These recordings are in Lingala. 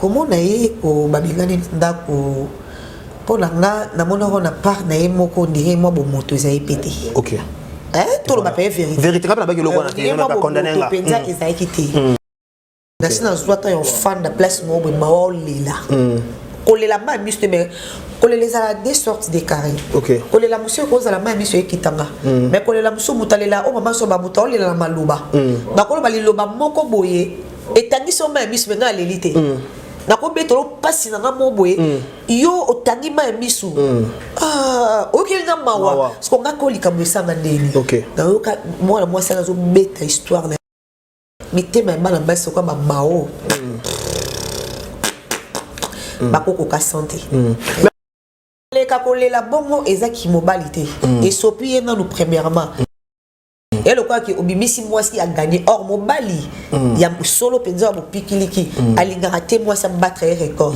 comment on a eu au babingani ndako pour la na mon na part na ye moko ndire mo bo moto ezai pété. OK. Tout le mapé vérité. Vérité quand na ba ke lo bona na condamné nga. Penza ezai quitté. Na sina zwata yo fan de place mo bo ma lila. Kolela ma misto mais kolela des sortes de carrés. OK. Kolela monsieur koza la ma misto ekitanga. Mais kolela muso mutalela o mama so ba mutala la maluba. Ba ko ba liloba moko boye etangi so ma misto nga lelité. Na ko betolo pasi na mo boye yo otangi ma miso OK nga mawa parce qu'on a ko likambo sanga ndeni. OK. Na yo ka moi ça zo beta histoire na mitema bana basi ko ba mao. Bakoko ka santé. Les kakolela bongo ezaki mobilité et sopi na nous premièrement. Et le quoi que obimisi moi si a gagné or mobali ya solo penza mo pikiliki alinga raté moi ça battre record.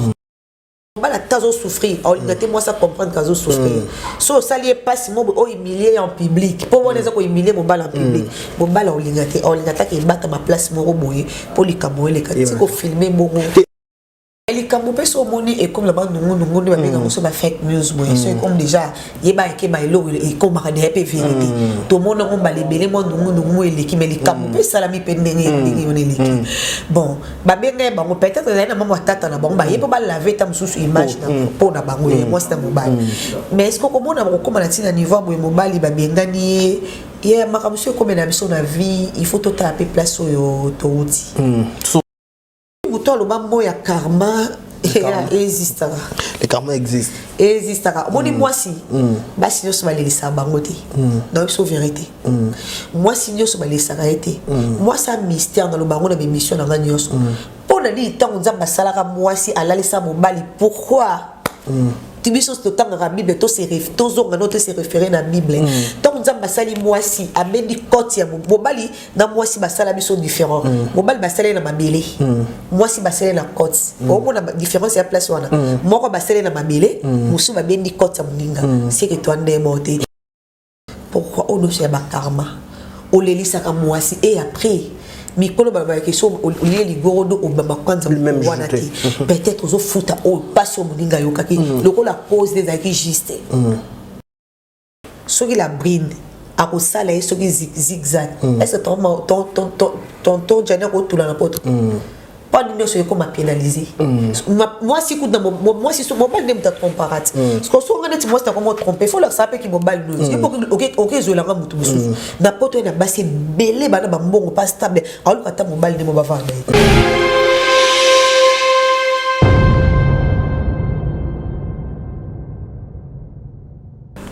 Mobala tazo souffrir alinga té moi ça comprendre kazo souffrir. So ça lié passe mo o humilier en public. Pour moi les ko humilier mobala en public. Mobala alinga ta ke battre ma place mo boye pour li kamoe les kati ko filmer bongo. Les camopes sont moni et comme la bande nous va bien sur ma fake news moi c'est comme déjà yeba ke bailo et comme ma des vérité tout le monde on va les belé moi nous et qui mais les camopes salami pendenge on est bon ba bien ba on peut-être na maman tata na bon ba yeba ba laver ta sous image na pour na bango moi c'est mobile mais est-ce que comme on a comme na niveau bo mobile ba bien gagner hier ma monsieur comme na mission na vie il faut tout taper place au outil toi le mambo ya karma existe. Le karma existe. Existe. Moi moi si basi nyo so balelisa bango te. Donc c'est vérité. Moi si nyo so balelisa été. Moi ça mystère dans le bango na émission na nyoso. Pour na di tant nzamba salaka moi si alalisa mobali pourquoi Tibiso total dans la Bible, tous ces référés dans la Bible. Donc nous avons sali moi si abendi côte ya mobali na moi si basala biso différent. Mobali basala na mabele. Moi si basala na côte. Au moins la différence ya place wana. Moko basala na mabele, musu babendi côte ya muninga. C'est que toi ndé monté. Pourquoi on ne sait pas karma? On les lit ça comme moi si et après Mikolo baba question lié ligorodo au baba kwanza même peut-être aux futa au passion muninga yokaki loko la cause des acquis juste soki la brinde a ko sala et soki zigzag est-ce que ton jana ko tula na poto pas de notion comme pénaliser moi si coup dans moi si sur mobile ne me comparat parce que so ngane ti moi c'est comment tromper faut leur saper qui mobile nous OK zo la mutu musu na poto na basi belé bana ba mbongo pas stable alu kata mobile ne mo ba vanda.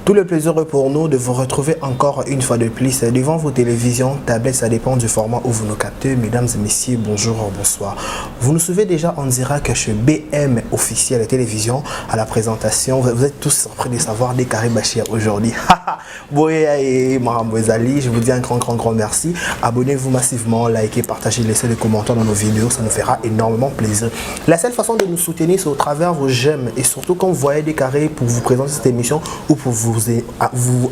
Tout le plaisir est pour nous de vous retrouver encore une fois de plus devant vos télévisions, tablettes, ça dépend du format où vous nous captez. Mesdames et messieurs, bonjour, bonsoir. Vous nous suivez déjà en direct chez BM officiel télévision à la présentation. Vous êtes tous surpris de savoir des Karim Bachir aujourd'hui. Boya et Maramboezali, je vous dis un grand merci. Abonnez-vous massivement, likez, partagez, laissez des commentaires dans nos vidéos, ça nous fera énormément plaisir. La seule façon de nous soutenir, c'est au travers vos j'aime et surtout quand vous voyez des carrés pour vous présenter cette émission ou pour vous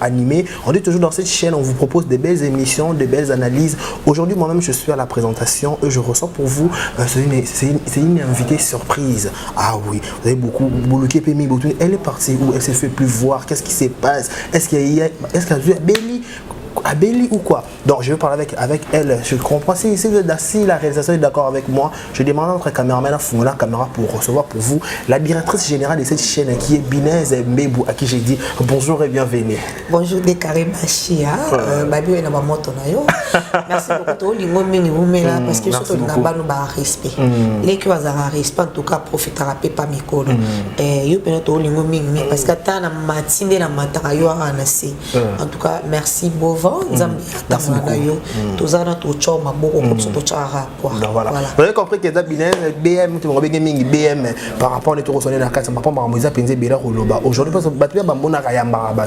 animer. On dit toujours dans cette chaîne, on vous propose des belles émissions, des belles analyses. Aujourd'hui, moi-même, je suis à la présentation et je ressens pour vous, c'est une invitée surprise. Ah oui, vous avez beaucoup, elle est partie où? Elle s'est fait plus voir. Qu'est-ce qui se passe? Est-ce qu'elle a vu Abeli ou quoi? Donc je vais parler avec elle. Je comprends si la réalisation est d'accord avec moi. Je demande à notre caméraman à fouiller la caméra pour recevoir pour vous la directrice générale de cette chaîne qui est Binez Mbebou, à qui j'ai dit bonjour et bienvenue. Bonjour de Karim Bachia. Babi et Naba Motonayo. Merci beaucoup. Lingo mingi là parce que surtout Naba nous ba respect. Les qui ont respect en tout cas profitera pas mikolo. Yo penato lingo mingi parce que ta na matinée na mataka yo anasi. En tout cas merci Bovan. Vous avez compris que BM par rapport à aujourd'hui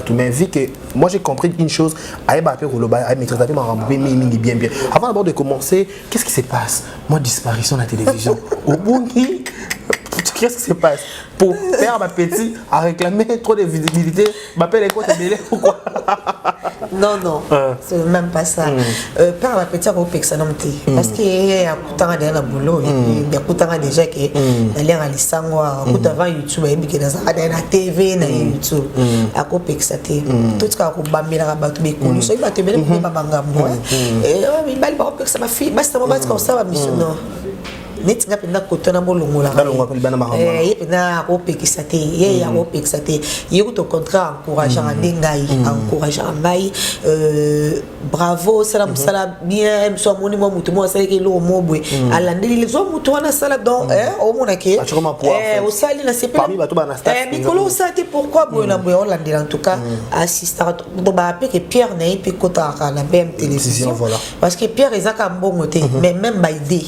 mais vu que moi j'ai compris une chose avant d'abord de commencer, qu'est-ce qui se passe? Moi disparition à la télévision au bout qu'est-ce qui se passe? Pour faire ma petite à réclamer trop de visibilité, m'appelle quoi t'es belé ou quoi? Non, non. C'est même pas ça. Par la petite opération, parce qu'il y a tout le temps dans le boulot. Il y a tout le temps déjà qui est dans les sangwa, tout avant YouTube, il y a la TV, dans YouTube. À côté de ça, tout ce qu'on a bamé la rabat, tout le monde, il va te mettre pour pas bangambo. Et il va pas que ça ma fille, basta moi comme ça va mission non. Neti nga penda kotona bolongo la ye penda ko pekisa te ye ya ko pekisa te ye ko to contrat encourageant ngai encourageant ngai bravo salam salam bien so moni mo mutu mo sala ke lo mo bwe alandeli les zo mutu wana sala donc o mona ke o sali na sepe parmi bato ba na staff mikolo ça te pourquoi bwe na bwe olandeli en tout cas assistant do ba pe que Pierre na pe kota na BM télévision parce que Pierre ezaka mbongo te mais même ba idée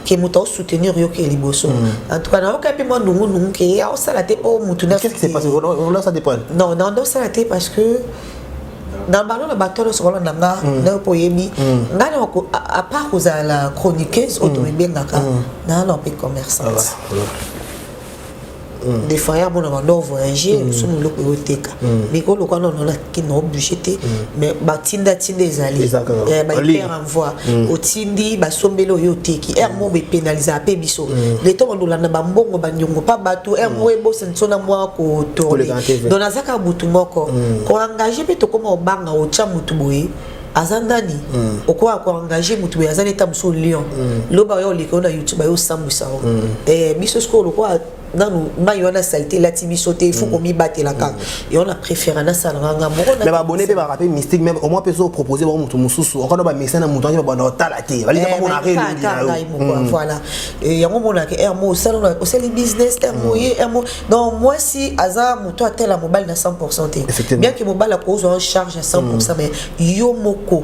que mutu soutenir yo ke liboso en tout cas na okapi mo nungu ke ya o sala te po mutu na qu'est-ce qui s'est passé on ça dépend non ça a été parce que dans le ballon de bateau sur le nanga na poyemi ngana ko à part aux la chroniqueuse automobile na non pe commerçante des fois ya bona bando voyager sunu loko yoteka mais ko loko non na ki no budgeté mais batinda ezali ba père envoi otindi ba sombelo yoteki mo be pénaliser pe biso les temps on landa ba mbongo ba nyongo pa bato mo ebo sensona moi ko tourner donc azaka butu moko ko engager pe to koma obanga o cha mutu boye azandani okwa ko engager mutu boye azali ta muso lion loba yo liko na YouTube yo sambusa biso skolo quoi non nous mayona saleté la tibi sauter il faut qu'on m'y batte la carte et on a préféré na salanga mais ba abonné pe ba rappeler mystique même au moins peut proposer bon mutu mususu encore ba message na mutu ba na talate bali pas mon arrêt voilà et yango mona ke mo salon au sali business mo donc moi si aza mutu atel la mobile na 100% bien que mobile a cause en charge à 100% mais yo moko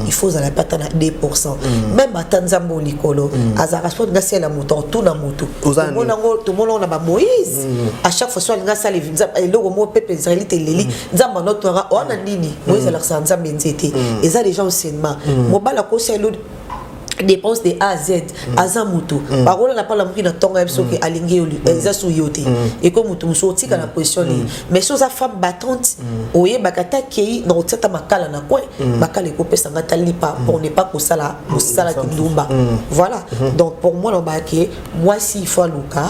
il faut za la pata na 2% même atanzambo likolo aza responsable ngasi la mutu tout na mutu tout le monde Moïse à chaque fois soit il y a ça les logo mo peuple israélite leli nzamba notre on a nini Moïse alors ça nzamba nzete et ça les gens enseignement mobala ko c'est le dépense de A à Z azamutu parole na pas la mukina tonga biso ke alingi oli eza su yote et comme mutu muso tika na position mais chose à femme battante oye bakata kei na otata makala na quoi bakale ko pesa ngata lipa pour ne pas ko sala kindumba voilà donc pour moi le baké moi si il faut luka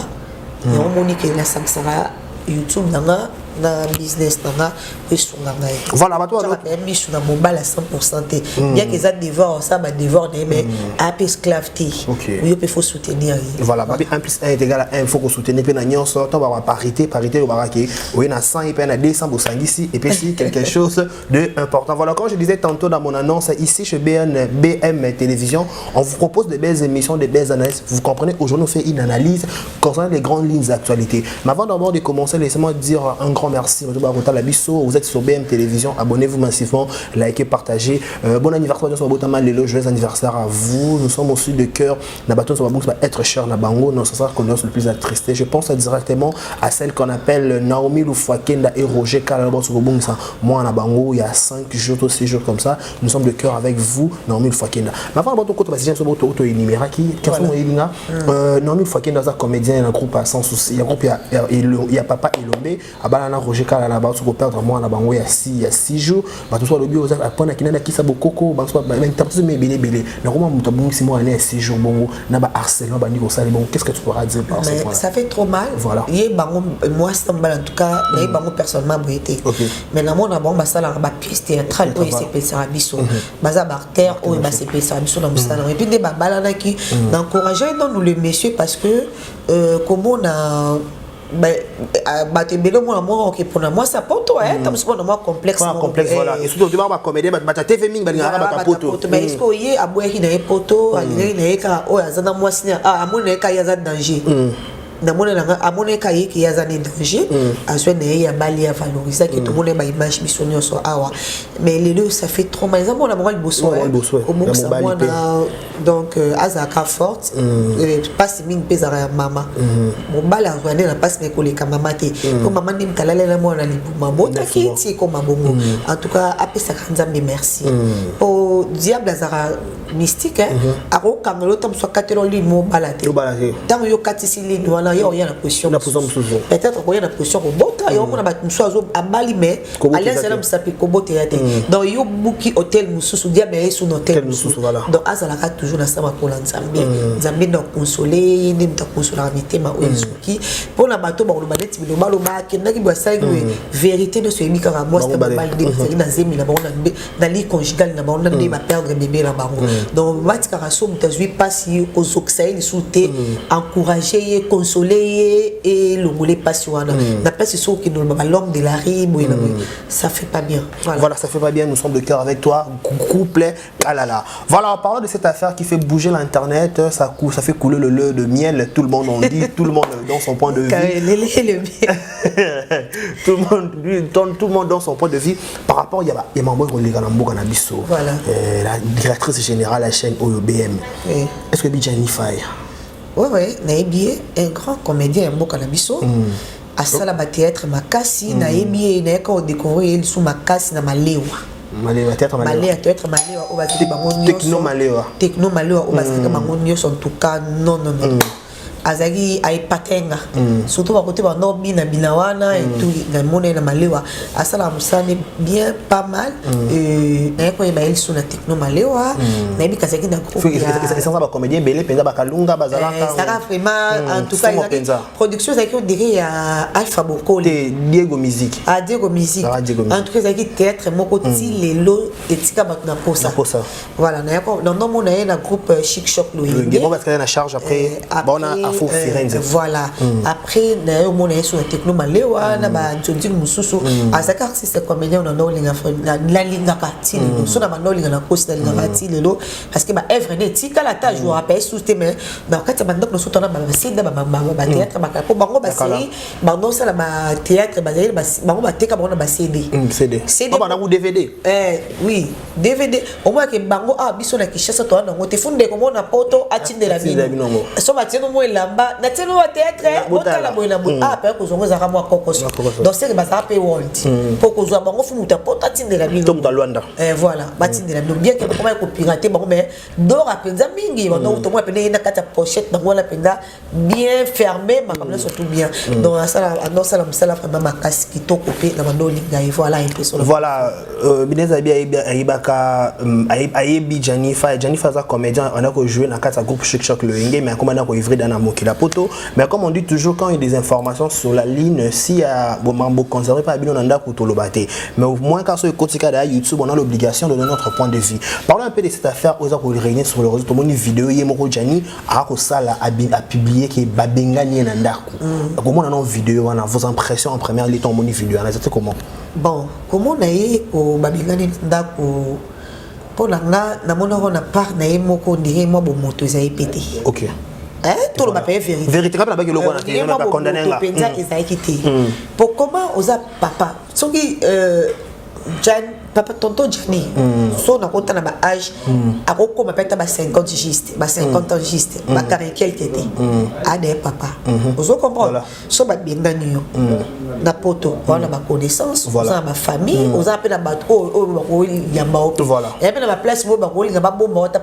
et on monique la sangsara YouTube nanga na business nanga et sur nanga voilà bato mis sur la mobile à 100% bien que ça dévore ça va dévorer mais à peu esclaveté il faut soutenir voilà en plus 1 est égal à 1 il faut qu'on soutenir pe na nyonso to ba parité au baraki oui na 100 et pe na 200 ici et puis si quelque chose de important voilà comme je disais tantôt dans mon annonce ici chez BM Télévision on vous propose de belles émissions de belles analyses vous comprenez aujourd'hui on fait une analyse concernant les grandes lignes d'actualité mais avant d'abord de commencer laissez-moi dire un grand merci vous êtes sur BM Télévision abonnez-vous massivement likez partagez bon anniversaire joyeux anniversaire à vous nous sommes aussi de cœur na bateau sur va être cher na bango non ça sera qu'on est le plus attristé je pense directement à celle qu'on appelle Naomi Lufwakenda et Roger Kalabo sur ça moi na bango il y a 5 jours ou 6 jours comme ça nous sommes de cœur avec vous Naomi Lufwakenda mais avant de côté James Boto auto énuméré qui sont Elinga Naomi Lufwakenda est comédien dans groupe sans souci il y a groupe il y a papa Elombe abana Roger Kalala ba ko perdre moi na bango il y a 6 jours ba tout soit le bio za apona kinana kisa bokoko ba soit interpréter mais belé na comment muto bongo si moi année 6 jours bongo na ba harcèlement ba niveau ça bon qu'est-ce que tu pourras dire par ce point ça fait trop mal voilà yé bango moi c'est en tout cas na bango personnellement boité mais na moi na bango ba sala ba pièce théâtrale o c'est ça biso baza barter o ba c'est ça biso na musala et puis des ba balana qui d'encourager nous le monsieur parce que comment on a moi pour moi ça pour toi comme c'est pour moi complexe voilà et surtout tu vas comédie ba TV ming ba ngara poto mais est-ce que y a aboyaki na poto ali na eka o azana moi sina amona eka ya za danger na mona na amona eka yiki ya za ni danger aswe na ya bali ya valoriser que tout le monde ba image bisonyo so awa mais les deux ça fait trop mal exemple on a moral bosso au moment ça moi donc azaka forte passe ming pezara mama mon bala rwanda na passe me koleka mama te ko mama ndim talala na mona libuma mota kiti ko mabongo en tout cas apesa kanzambe merci au diable azara mystique ako kangelo tam so katelo li mo balate tant yo katisi li wana yo ya na position peut-être ko ya na position ko bota ça yo mona ba mususu abali mais alliance na musapi kobo théâtre donc yo buki hôtel mususu dia mais sur hôtel mususu donc azalaka toujours na sama pour nzambe nzambe na consoler ni mta consoler mitema oyesuki pour na bato ba lo baneti bilo balo ba kendaki bo sa vérité de ce yebika ka moi c'est ba de na zemi na bango na li conjugal na bango na ba perdre bébé na bango donc batika ka so mutazui pasi ozokisa ili souté encourager consoler et le voler passion na pas ce qui nous l'homme de la rime ça fait pas bien voilà ça fait pas bien nous sommes de cœur avec toi couple ah là là voilà en parlant de cette affaire qui fait bouger l'internet ça fait couler le lait de miel tout le monde en dit tout le monde dans son point de vue tout le monde dans son point de vue par rapport il y a mambo les galambo canabiso voilà la directrice générale la chaîne OBM est-ce que Bijani Faye ouais naïbié un grand comédien mboka na biso asala ba théâtre makasi naïbié na ko découvrir sous makasi na malewa théâtre malewa o ba bango techno malewa o ba bango nyonso en tout cas non azaki aipatenga surtout ba côté ba nobi na binawana et tout na mona na malewa asala musane bien pas mal na ko ba ilsu na techno malewa na bi kasaki na groupe c'est ça ba comédien belé penza ba kalunga bazalaka ça va vraiment en tout cas production ça qui dirait à Alpha Bokole Diego Musique en tout cas ça qui théâtre moko ti lelo etika ba na posa voilà na ko dans non mona na groupe Chic Choc Loïng bon parce qu'elle est en charge après bon voilà après na mon sur la techno malewa na ba ntindi mususu azaka c'est comédien on a linga la linga partie so na ba linga na kosi na linga partie lelo parce que ba œuvre ne tika la ta jour après sous thème dans quand ba ndok no so tona ba sida ba théâtre ba ko bango ba série bango ça ba théâtre ba bango ba teka bango ba CD ba na ku DVD oui DVD au moins que bango biso na Kishasa to na ngote funde ko mona poto atindela bino so ba tino mo lamba na tino wa théâtre botala boina bo pe ko zongo za kama kokos donc c'est que ba ça pe world pour ko zo bango fumu ta poto atindela bino tom Luanda voilà batindela bino bien que comment ko pirater bango mais dora penza mingi bango to mo pe na kata pochette bango la penza bien fermé ma comme surtout bien donc ça la vraiment ma casse qui to coupé na bando linga et voilà un peu sur voilà bineza bia ayibaka ayebi Janifa za comédien on a ko jouer na kata groupe Chic Choc Loïng mais comment on a ko ivrer dans la poto mais comme on dit toujours quand il y a des informations sur la ligne si y a bon conservé pas bien on anda ko tolobate mais au moins quand sur kotika de YouTube on a l'obligation de donner notre point de vue parlons un peu de cette affaire aux a ko réunir sur le réseau tout monde vidéo yemoko Jani a ko sala a publié que babenga ni ndako comment on a une vidéo on a vos impressions en première ligne ton moni vidéo c'était comment bon comment on a eu ko babenga ni ndako pour la na mona na part na yemoko ndire mo bo moto za ipété OK tout le monde vérité quand on a que le on a condamné là pour comment osa papa so qui Jan papa tonton Jani so na kota na ba âge akoko mapeta ba 50 juste ba 50 ans juste ba 40 quelque était ade papa ozo comprendre so ba benga nyo na poto on a ma connaissance on a ma famille on a pe na ba o yamba o et pe na ba place mo ba ko linga ba bomba ata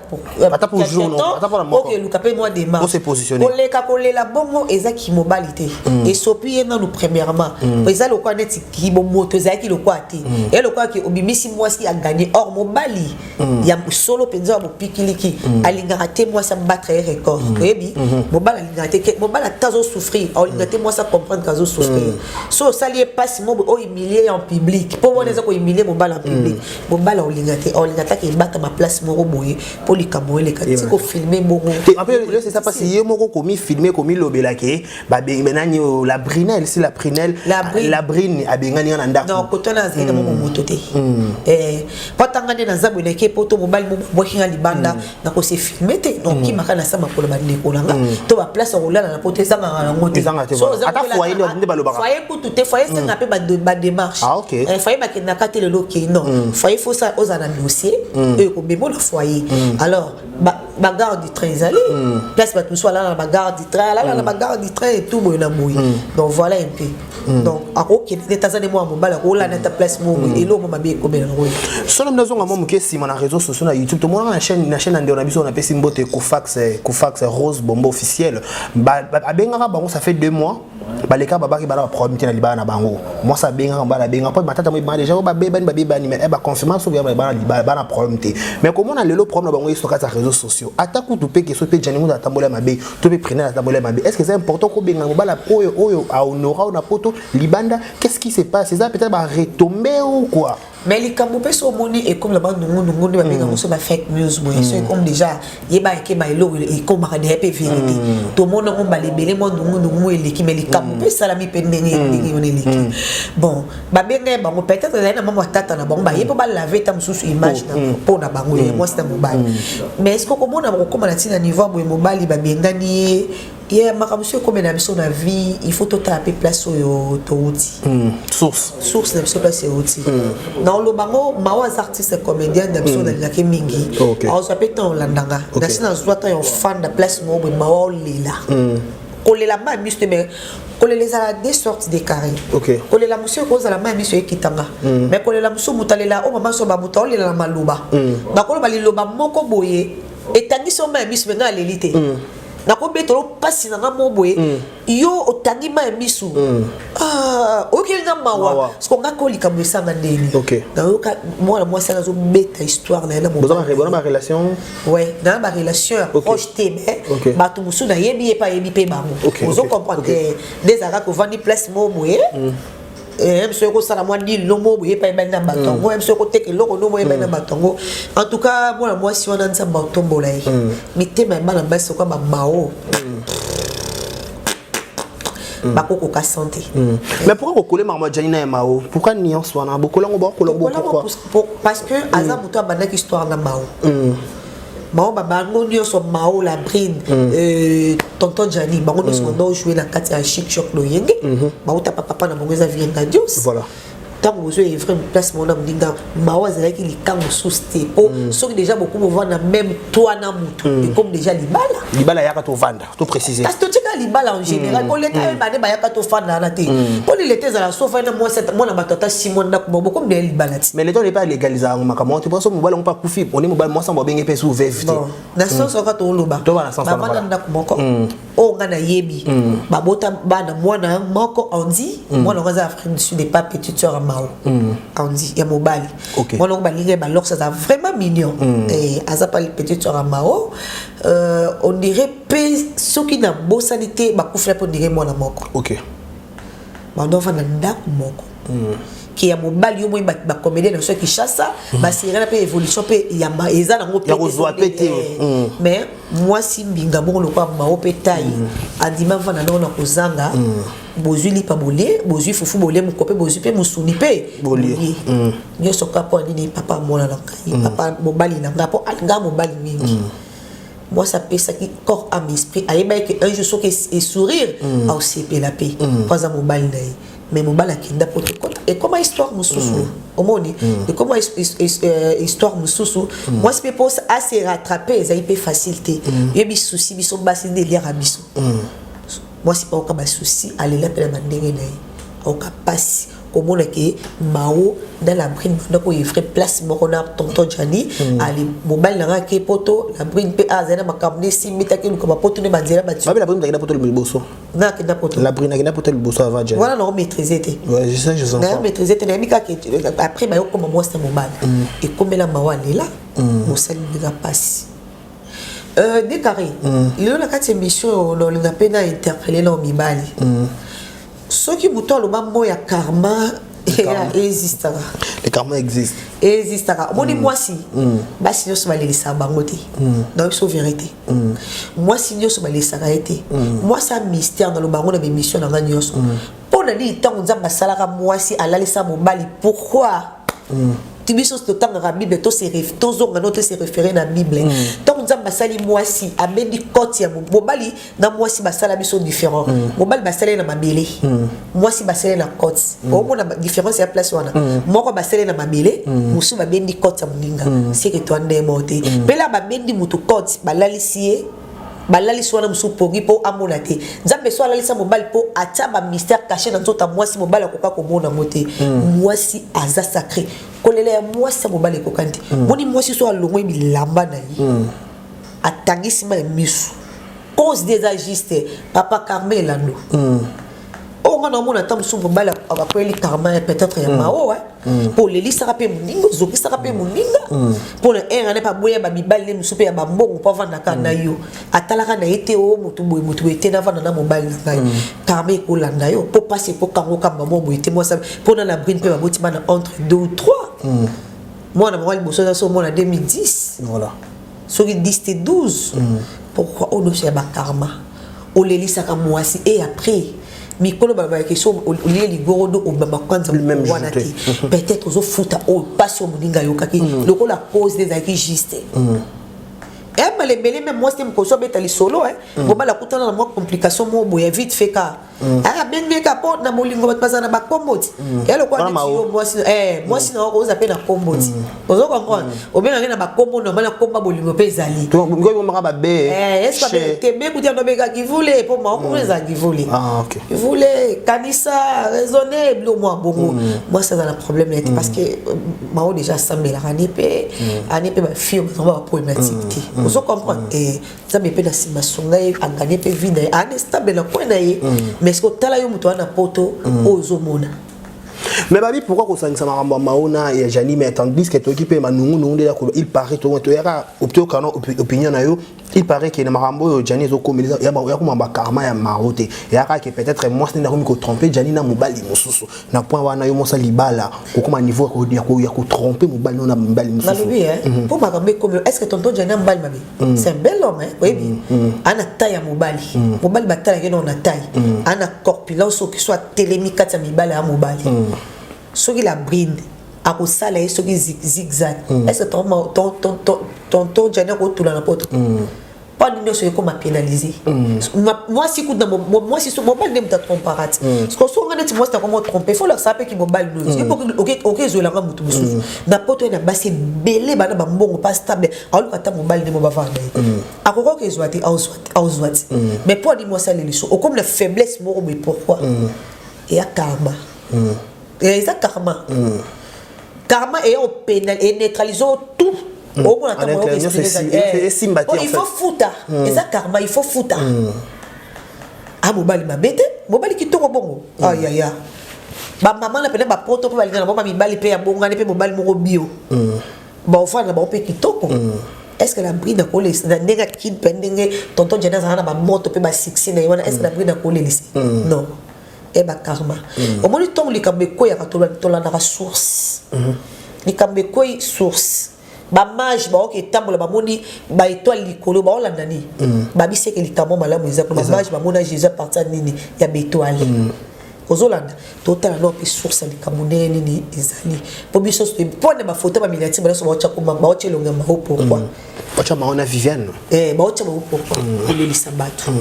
pour jour non ata pour la moko OK luka pe moi des marches on se positionner ko la bongo ezaki mobilité et sopi na nous premièrement eza lo kwa neti ki bo moto ezaki lo kwa ti et lo kwa ki obimisi moi si a gagné or mobali ya solo penza mo pikiliki alinga raté moi ça battre record ebi mobali alinga raté mobali tazo souffrir alinga raté moi ça comprendre kazo souffrir so ça lié passe mo o humilier en public pour moi ko humilier mobali en public mobali alinga ta ke battre ma place mo boye pour li kamoe le kati ko filmer mo après c'est ça parce que moko komi filmer komi lobela ke ba benani la brinelle si la brinelle la brine abengani na ndako non kotona zina mo moto te potangane na zabu neke poto mobile mo bokinga libanda na ko se filmer te donc ki makana sa makolo ba ndeko langa to ba place rolala na poto ezanga na ngote so ata foyer ndi balobaka foyer kutu te foyer c'est ngapé ba démarche foyer ba kena kate le loke non foyer faut ça aux ana dossier et ko bebo na foyer alors ba gare du train zali place ba tout soit là na ba gare du train là na ba gare du train et tout boyna boy donc voilà un peu donc akoki netazane mo mobile ko la na ta place mo et lo mo mabe ko bela ko solo mnazonga mo mke sima na réseaux sociaux na YouTube to mona na chaîne ande on a biso on a pesi mbote Kufax Rose Bombo officiel ba abenga bango ça fait 2 mois baleka baba ki bala problème te na libala na bango moi ça benga bala benga pas matata mo ba déjà ba beba ni mais ba confirmation bien bala libala bala problème te mais comment on a le problème bango sur les réseaux sociaux attaque tout pe que so pe jani mo tambola mabe to pe prendre la tambola mabe est-ce que c'est important ko benga bala oyo a honora na poto libanda qu'est-ce qui se passe c'est ça peut-être ba retomber ou quoi mais les camopes sont moni et comme la bande nous va bien on se ba fake news moi c'est comme déjà yeba ke ba elo et comme ba de vérité tout le monde on ba libérer moi nous et l'équipe mais les camopes ça la mi pendenge on est l'équipe bon ba bien ba on peut-être na maman tata na bon ba yeba ba laver tam sous image na pour na bango moi c'est mobile mais est-ce que comment on a comment na niveau mobile ba bien gagner et ma monsieur comme na biso na vie il faut tout taper place au outil source na biso place au outil dans le bango mawa artiste comédien na biso na laki mingi on s'appelle ton landanga na sina zwata yo fan de place mo mawa lila kolela ma monsieur mais kolela za des sortes de carrés kolela monsieur ko za la ma monsieur kitanga mais kolela monsieur mutalela o mama so ba mutala la maluba na ko ba liloba moko boye etangi so ma monsieur nga lelite na ko betolo pasi na mo boye yo otangi ma misu okelinga mawa sko nga ko likambo esanga ndeni na yoka moi ça zo beta histoire na mo ba relation ouais na ba relation projeté mais ba tout musu na yebi pa bango ozo comprendre des ara ko vandi place mo boye monsieur ko sala moi dit lomo boye pa bana batongo monsieur ko teke loko no boye bana batongo en tout cas moi si on a nza batombo là mais te ma bana basi ko ba mao bakoko ka santé mais pourquoi coller maman Janina et mao pourquoi nion soit na bokola ngo pourquoi parce que aza muto abana histoire na mao Mao bango nyonso Mao la brine tonton Jani bango nyonso ndo jouer na kati ya chic choc lo yenge Mao ta papa na bongo za vienga dios voilà tant que vous avez vraiment place mon âme dinga Mao azala ki likango souste po so déjà beaucoup me voir na même toi na mutu et comme déjà libala yaka to vanda to préciser parce que tu as libala en général pour l'état bane ba yaka to fanda na te pour l'été za la sofa na moi cette moi na batata Simon na ko comme de libala mais l'état n'est pas légalisé en makamon tu penses mobile on pas kufi on est mobile moi sans bien pe sous vft na sens ka to loba ba na moko o ngana yebi ba bota bana mwana moko ondi mwana ngaza Afrique du Sud des pas petite sœur Mao ondi ya mobali mwana ba linge ba lok ça vraiment mignon et aza pas petite sœur Mao on dirait ce qui n'a beau sanité ba kufla pour dire mwana moko ba ndo fana ndako moko qui a mobile yo mo ba comédien na ceux qui chasse ba sirena pe évolution pe ya ma eza na ngope mais moi si binga bon le quoi ma opetayi andima vana na kozanga bozuli pa bolé bozui fufu bolé mo kopé bozui pe musuni pe bolé nyo soka po ni papa mona na kai papa mobile na ngapo alga mobile mingi moi ça peut ça qui corps à esprit ayeba que un jour soki et sourire au CP la paix pas à mobile naï mais mobile akinda poto et comment histoire mususu omoni et comment histoire mususu moi c'est pour à se rattraper ça peut facilité yebi souci biso basi délire abiso moi c'est pas au cas souci aller là pela mandenge naï au cas passe comment que Mao dans la brine donc il ferait place moko na tonton Jani ali mobile na ke poto la brine pe azena makamne si mitaki ko ba poto ne banzela batu la brine na poto le bosso na ke na poto la brine na poto le bosso avant Jani voilà non maîtriser té ouais je sais je sens ça maîtriser té na mika ke après ba yo comme moi c'est mobile et comme la Mao là mo sali nga passe décarré il a la quatre émission on l'a peine à interpeller dans mibali ceux qui bouton le mambo ya karma existe le karma existe moi dis moi si ba si yo so ba lelisa bango te donc c'est vérité moi si yo so ba lelisa été moi ça mystère dans le bango na émission na ngani yoso pour na dit tant nzamba salaka moi si alalisa mobali pourquoi tibiso to tanga Bible to se ref to zonga no to se référer na Bible donc nzamba sali mwasi abendi côté ya mobali na mwasi basala biso différent mobali basala na mabele mwasi basala na côté au mona différence ya place wana moko basala na mabele musu babendi côté ya muninga c'est que toi ndé monté pela babendi mutu côté balalisie balali swana musu pogi po amona te nzambe so alali sa mobali po atia ba mystère caché dans nzota mwasi mobali akoka komona mote mwasi aza sacré kolela ya mwasi mobali kokante moni mwasi so alongo bilamba na yi atangisi ma misu cause des agistes papa Carmel ando pourquoi non mon attend sous mobile après les karma peut-être ya mao pour les lisa rapé moninga zoki sa rapé moninga pour le un n'est pas boya ba bibal ne soupe ya ba mbongo pa vanda kana yo atalaka na été o mutu ete na vanda na mobile na ngai karma ekolanda yo pour passer pour kango kamba mo ete moi ça pour na brine pe ba botima na entre 2 ou 3 moi na moi boso ça moi na 2010 voilà so 10 et 12 pourquoi on ne sait pas karma on les lisa comme moi si et après mikolo baba question oli ligorodo obama kwanza wana ki peut-être aux futa o passion muninga yokaki loko la cause des acquis juste et mais les belé même moi c'est me koso betali solo bon ba la kutana na moi complication mo boya vite fait ka ah ben bien capot na molingo batpaza na ba komboti et le quoi moi si na ko za pe na komboti ozo comprendre o bien na ba kombo no na komba bolingo pe zali to ngoy mo ba be est-ce que te be kutia no be ka ki voulait pour moi ko za ki voulait ah OK il voulait kanisa raisonnable au moins bongo moi ça dans le problème parce que mao déjà semblé la anepe ba fille on va problématique ozo comprendre et ça me peut na simasonga angane pe vide anestable na point na ye mais ce que tala yo muto na poto ozomona mais babi pourquoi ko sangisa maramba maona et Jani mais tandis que to équipe manungu nungu de il paraît to era opto kana opinion na yo il paraît que na marambo Jani zo komelisa ya ko mamba karma ya marote ya ka que peut-être moi c'est na ko tromper Jani na mobali mosusu na point wana yo mosa libala ko kuma niveau ya ko tromper mobali na mobali mosusu pour makambe comme est-ce que tonton Jani mobali mabi c'est un bel homme oui ana taille mobali mobali batala ke na taille ana corpulence qui soit télémique ya mobali ya mobali ce qui la brinde à cause ça là ce qui zigzag est-ce que ton Jani ko tout la porte pas de ce qu'on m'a pénalisé moi si coup moi si son mobile ne me trompe pas parce que son gagne moi c'est comment tromper faut leur savoir qui mobile nous OK je la mutu musu na poto na basi belé bana ba mbongo pas stable alors que ta mobile ne m'a pas vendre akoko que zoati auswat mais pour dire moi ça les choses comme la faiblesse moi mais pourquoi et à karma et ça karma est au pénal et neutraliser tout il faut foutre et ça karma il faut foutre ah mobile ma bête mobile qui toko bongo aïe aïe ba maman la pena ba poto pe balina ba mibali pe ya bonga ne pe mobile moko bio ba ofana ba pe qui toko est-ce que la bride a collé na ndenge kid pendenge tonton Jana za na ba moto pe ba 16 na yona est-ce que la bride a collé lycée non et ba karma au moins ton likambe ko ya katola na source likambe ko source ba mage ba ok tambola ba moni ba étoile likolo ba olanda ni ba bise ke litamo malamu exact ba mage ba mona Jésus partir nini ya bétoile kozolanda total no pe source likamune nini ezali po biso po na ba photo ba miniature ba so ba cha ko ba oche longa ma ho pourquoi ba cha ma ona Vivienne ba oche ba ho pourquoi le lisabatu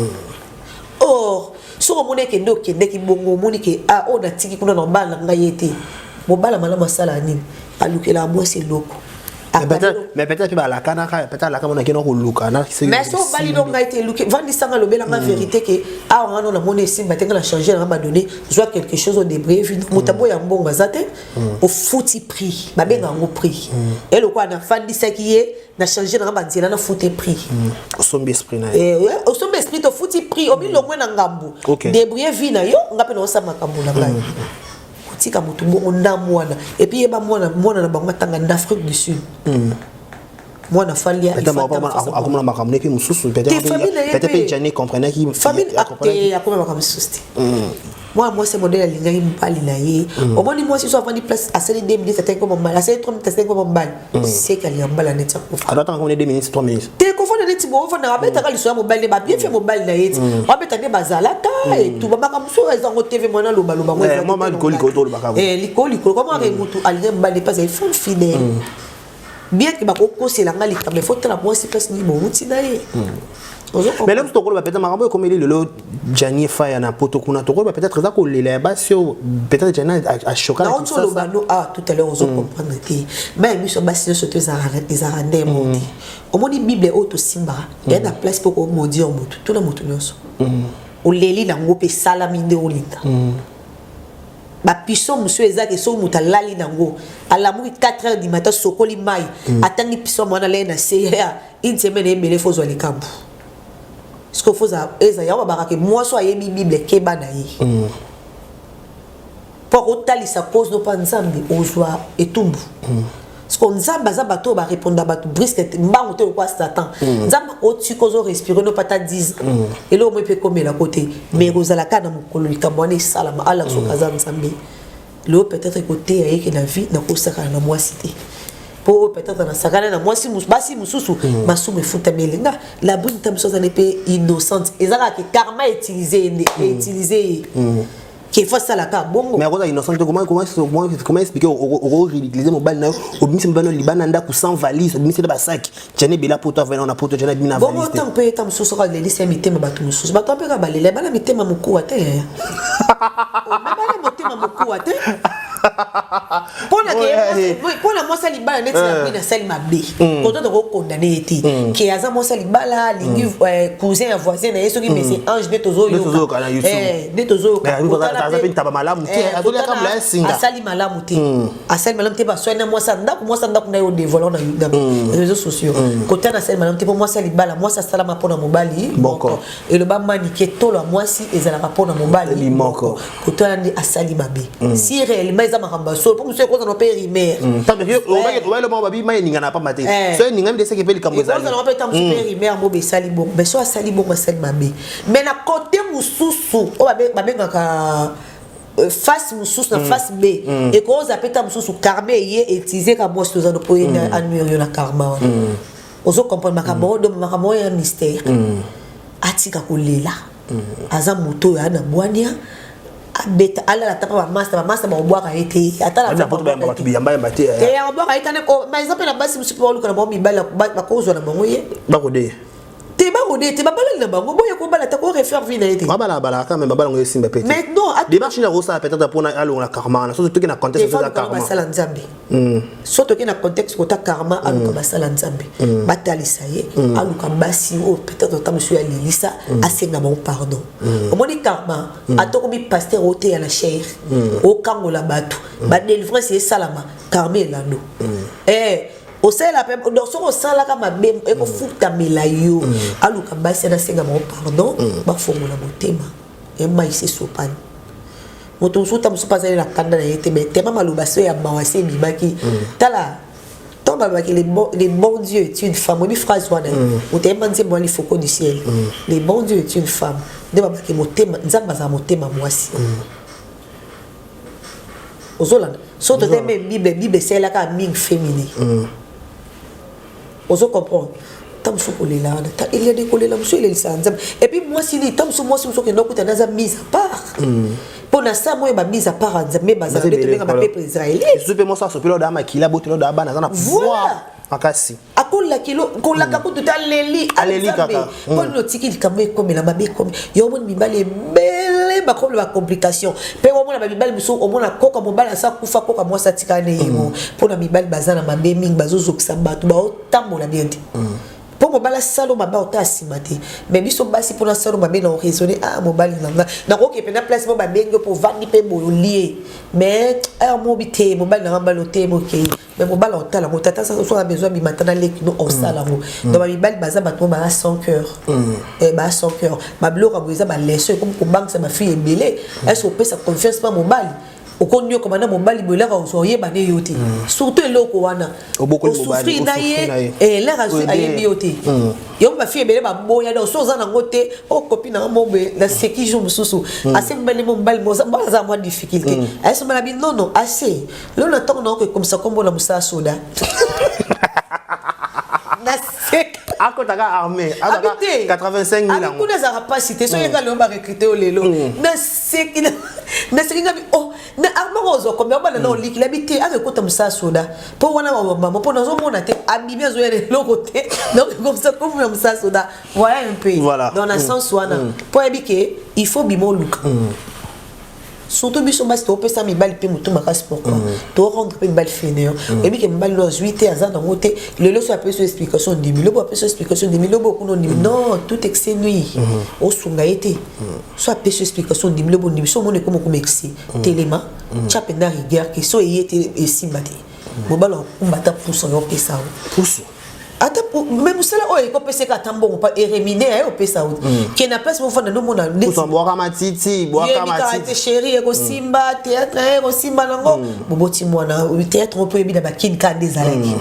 or so mona ke ndo ke ndeki bongo moni ke a ona tiki kuna na mbala ngayete mo bala malama sala nini alukela moi c'est loko mais peut-être que la cana peut-être la cana qui n'a pas luka na mais so bali donc a été luka vandi sanga lobela ma vérité que ah on a monnaie sim ba tenga na changer na ba donner soit quelque chose au débris mutabo ya mbongo zate au fouti prix ba benga ngo prix et le quoi na fandi ça qui est na changer na ba nzela na fouti prix au sombe esprit na au sombe esprit au fouti prix au bilo mwe na ngambu débris vie na yo ngape na sa makambu na ngai tika mutu bongo ndamwana et puis yeba mwana na bango matanga d'Afrique du Sud mwana falia akomona makamune ki mususu peut-être Jani comprenait qui famille acte akoma makamune susti moi c'est modèle lingai mpali na ye au moins moi si so avandi place à celle 2 minutes c'était comme mal à celle 3 minutes c'était comme mal c'est qu'elle y a mbala net ko alors attends qu'on est 2 minutes 3 minutes te ko fona net bo fona rabeta ka liso ya mobile ba bien fait mobile na ye rabeta ne bazalaka et tout ba makamso ezango TV mwana loba moi moi liko to loba ka liko comment que mutu alien mbala pas il faut fidèle bien que ba ko c'est la ngali mais faut tala moi c'est place ni bon muti na ye mais là tu vois peut-être marambo comme il le Jani Faya na poto kuna to peut-être ça ko les basio peut-être Jani a choqué non tu le bano tout à l'heure on se comprendre que mais mi so basio so te za rande monde au moni bible auto simba il y a la place pour ko modi en mutu tout na mutu nyonso o leli na ngope sala minde olinda ba piso monsieur ezaki so muta lali nango ala mu 4h du matin sokoli mai atangi piso mwana le na seya une semaine et belé fozo likambu ce qu'il faut eza ya ba que moi so ayebi bible ke bana yi pour otali sa cause no pas nzambe ozwa etumbu parce que nzambe za bato ba répondre à bato brisque mbango te quoi Satan nzambe au-dessus kozo respirer no pas ta 10 et là on peut comme la côté mais ozala kana mukolo likamwane salama ala so kaza nzambe le peut-être côté avec la vie na ko saka na moi cité pour peut-être na sakana na moi si basi mususu masu me futa melinga la bonne tam chose n'est pas innocente ezaka que karma utilisé qui fait ça la ka bongo mais quoi innocente comment expliquer au ridiculiser mon bal na au bimisi mbano libana nda ku sans valise bimisi da sac tene bela poto venir na poto tene bina valise bongo tant pe tam mususu ka lelisa mitema batu mususu batu pe ka balela bana mitema mukuwa te bana mitema mukuwa te pona mosa libala neti na bina sali mabe koto to condamné été qui aza mosa libala lingi cousin ya voisin na yeso ki mesi ange de tozo yo de tozo ça fait taba malamu te azolia kamla singa asali malamu te ba soina mosa ndako na yo dévoiler na réseaux sociaux koto na asali malamu te pour mosa libala mosa salama pona mobali moko et le ba maniqué tolo moisi ezala pona mobali moko koto na asali mabe si réellement makambaso pour monsieur ko na périmère parce que on va le mababi mai ninga na pa maté so ninga mi de ce que peut le kamozali on va pas tam périmère mo be sali bon mais so sali bon sali mabe mais na côté mususu o ba benga ka face mususu na face B et ko za peta mususu karma ye utiliser ka boss tozano po ina annuire na karma ozo comprendre makambo do makambo ya mystère atika kolela aza moto ya na bwania abeta ala la tapa master ba obwaka été atala na poto ba mbatu biyamba mbate te obwaka été ko mais exemple na basi mususu oluka na bo mibala ba kozwa na bango ye ba kodé te ba kodé te ba bala na bango boye ko bala ta ko refaire vie na été ba bala quand même ba bala ngo simba pété mais non démarche na rosa peut-être pour na alo na karma na surtout que na contexte de karma basala nzambe surtout que na contexte ko ta karma aluka basala nzambe batalisa ye aluka basi o peut-être ta monsieur alilisa asenga bon pardon omoni karma atoko bi pasteur oté ya la chair o kango la batu ba délivrance et salama karma elando au sein la paix donc so sala ka mabe e ko futa melayo aluka basi na senga bon pardon ba fongola motema e mai se sopane moto suta musupaza la kanda na yete mais tema malubaso ya mawase bibaki tala tomba baki les bons dieux est une femme oui phrase wana o tema nze moi les faucons du ciel les bons dieux est une femme de baki motema nzamba za motema mwasi ozolanda so to teme bibe c'est la ka ming féminin ozo comprendre tam so kolela ta il y a des kolela monsieur il nzambe et puis moi si tam so moi que ndoko tanaza mise à part pour na ça moi ba mise à part nzambe baza beto benga ba peuple israélien je peux moi ça so pelo da makila botelo da bana na pouvoir makasi akola kilo kola ka kutu ta leli kaka pour no tiki likamwe comme la mabe comme yo mon mibale belle ba comme la complication pe wo mona ba mibale muso o mona koka mobala sa kufa koka moi sa tikane yimo pour na mibale bazana mabe mingi bazozo kisamba tu ba tambola bien pour mobala salo maba ota simate mais biso basi pour na salo mabe na raisonner mobali nanga na ko ke pena place mo ba bengo pour vandi pe bo lié mais mobité mobali na baloté moké mais mobala otala motata ça soit besoin bi matana leki no osala mo donc ba mibali baza bato ba sans cœur et ba sans cœur ba bloka boza ba leso comme ko banque ça ma fille belé est-ce qu'on peut sa confiance pas mobali okonyo komanda mobali bolaka osoye bane yote surtout eloko wana osufri na ye la razu ayebi yote yo ba fie bele ba boya do soza na ngote o copine na mobe la seki jour mususu assez mbele mobali moza za moi difficulté est-ce malabi non assez lo na temps na ko comme ça comme la musa soda na sek akotaka armée akotaka 85 000 ans kuna za capacité so yeka lo ba recruter o lelo na sek na sek ngabi na armozo comme on na no liki l'habité avec kota musa soda pour wana maman pour nous mona te abibia zo yele lo côté donc comme ça comme musa soda voilà un peu dans le sens wana pour habiter il faut bimo look surtout biso basi to pesa mi bali pe mutu makasi pourquoi to rendre pe bali finir et bi ke mbali no 8 ans dans côté le leso a peso explication de milo ba peso explication de milo beaucoup non tout excès nuit o sunga été soit peso explication de milo bon so mone comme exi téléma chape na rigueur qui so yete et simbati mo balo mbata pousse yo pesa pousse ata même cela oyo ko pese ka tambo pa ériminer ayo pesa out qui na place mo fanda no mona ndeti boka matiti chéri eko simba théâtre eko simba nango boboti mwana théâtre on peut ebida ba kin ka des alaki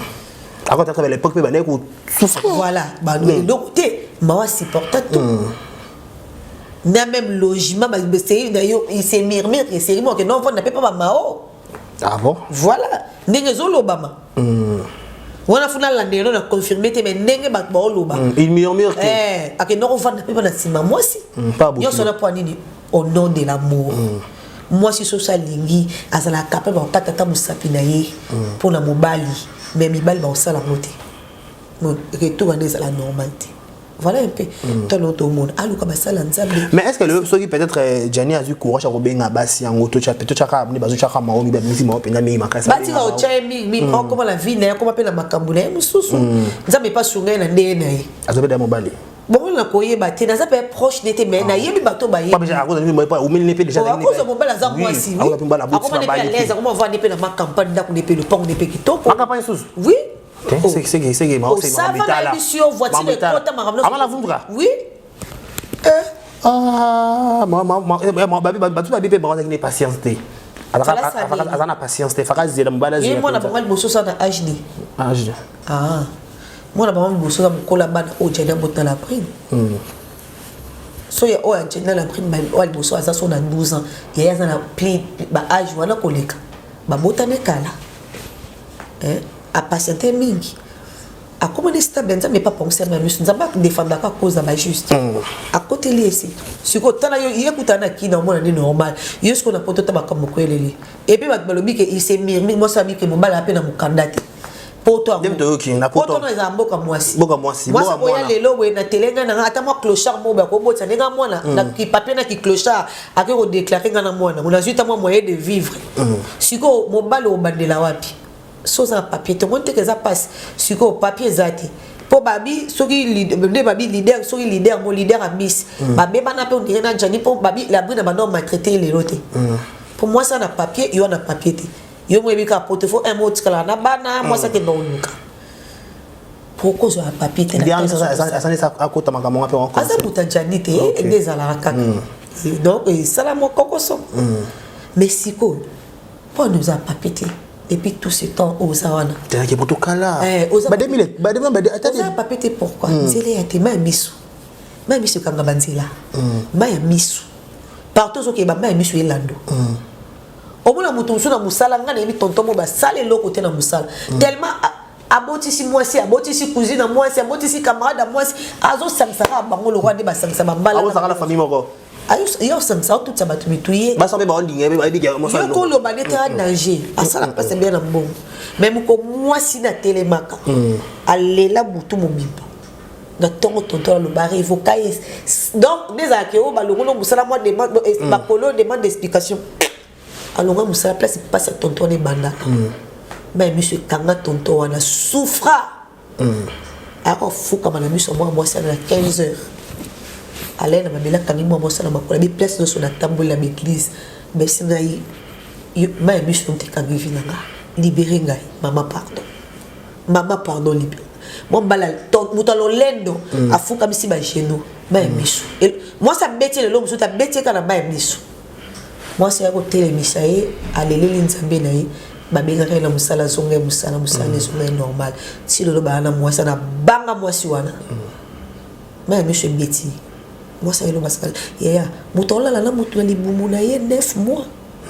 avant à l'époque ba neko souffrir voilà ba donc té ma supporter tout na même logement ba c'est il s'est murmure que c'est moi que non on n'a pas mao ah bon voilà ndenge zo lobama on a funa la ndeno na confirmer te mais ndenge ba loba il murmure que ake no vanda pe na sima moi si pas beaucoup yo sona po nini au nom de l'amour moi si so ça lingi azala capable ba patata musapi na ye pour na mobali mais mibali ba osala moté non retour à des la normalité voilà un peu tout l'autre monde aluka ba sala nzambe mais est-ce que le soki peut-être Gianni a eu courage à robenga basi yango to cha peut-être chaka ni bazo chaka maomi ba misi maomi na mi makasa bati ka o chemi mi comment la vie na comment pe na makambu na mususu nzambe pas sunga na ndene na ye azobe da mobali bon na koyeba te na za pe proche n'était mais na yebi bato ba ye pas déjà à cause de moi pas ou mille n'épée déjà à cause de mon bel azar moi si oui comment n'est pas l'aise comment va n'épée na ma campagne da ko n'épée le pont n'épée kitoko ma campagne sous oui c'est ma ça va émission voiture de kota maramna amala vumbra oui moi babi batu babi pe ba ngine patience te azana patience te faka zela mbala zela moi na bangal boso ça na âge ni âge moi na bangal boso ça mokola bana o jana bota la prime so ya o jana la prime ba o boso ça son na 12 ans ya za na plus ba âge wana koleka ba bota ne kala a patienter mingi a comment stable mais pas penser même nous avons défendre la cause à juste à côté lié ici ce que tana yo yekutana ki na mona ni normal yo ce qu'on a poto taba comme kweleli et puis ba balobi que il s'est mirmi moi ça bi que mon bala pe na mukandate poto na poto na zambo ka mwasi moi ça oya lelo we na telenga na ata mo clochard mo ba ko botsa nga mwana na ki papier na ki clochard a ko déclarer nga na mwana on a juste moi moyen de vivre siko mo bala o bandela wapi soza papier to monte que ça passe sur ko papier zati po babi soki leader babi leader soki leader mo leader a miss babe bana pe on dirait na jani po babi la brune ba non maltraiter les lotés pour moi ça na papier yo na papier te yo mo ebika portefeuille un mot kala na bana moi ça que non nuka pourquoi zo papier te na ça à côté makamo pe on ça buta jani te des ala kaka donc ça la mo kokoso mais siko pour nous a papier te depuis tout ce temps aux Zawana. Tu as pour tout cas là. Attendez. Papa, pourquoi? Zélé a été ma misu. Ma misu kangabanzila. Ma misu. Partout au Québec, ma misu elando. Au moins la mouton sur la moussala, on a mis tonton moba sale l'eau côté la moussala. Tellement aboti si moi si aboti si cousine à moi si aboti si camarade à moi si azo samsara bango le roi de basamsama mbala. Azo sara la famille moko. Yo samsa tout ça batu mituye ba sambe ba ondinga ba biga mo yo ko lo baneta danger asala passe bien na mbongo même ko moi si na telemaka alela butu mobimba na tongo tonto lo bari vokai donc des akeo ba lo ngono musala moi demande ba kolo demande d'explication alonga musala place passe tonto ne bandaka mais monsieur kanga tonto wana souffra ako fuka mana miso moi ça na 15 heures allez na babela kami moi ça na makola bi place de sur la table la l'église mais sinayi ma mi sonte kangi vinanga libérer ngai maman pardon libérer mon balal mutalo lendo afuka bisi ba geno ma misu moi ça beti le lomo ça beti kana ba misu moi c'est à côté misaye aleleli nzambe na ye babenga kana musala zonga musala zonga normal si le ba na moi ça na banga moi si wana ma misu beti moi ça elo basala ya mutola la mutu na libumu na ye 9 mois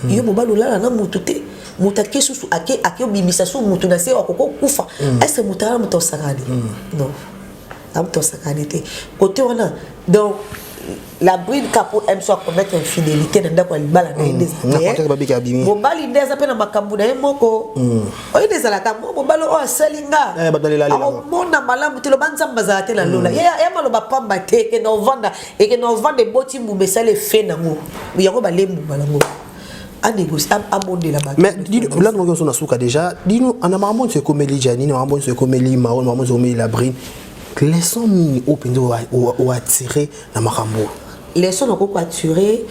yo mobalo la na mutu te mutake susu ake bimisa su mutu na se okoko kufa est-ce mutala muto sakani non amto sakani te côté wana donc la bride capo aime soit commettre infidélité dans ndako libala na des années mobali ndeza pe na makambu na moko oyi des ala ka mobalo o salinga mona malamu te lo banzamba za te na lola ya maloba pamba te ke no vanda et que no vanda boti mbube sale fe nango yango balembu balango à négocier à monter là-bas. Mais dis-nous, là nous sommes sur déjà. Dis-nous, on a marmont ce comédie Gianni, on a marmont ce comédie Marron, marmont ce comédie Labrine. Les sons mini open ou attiré dans Marambo. Les sons ont quoi attiré.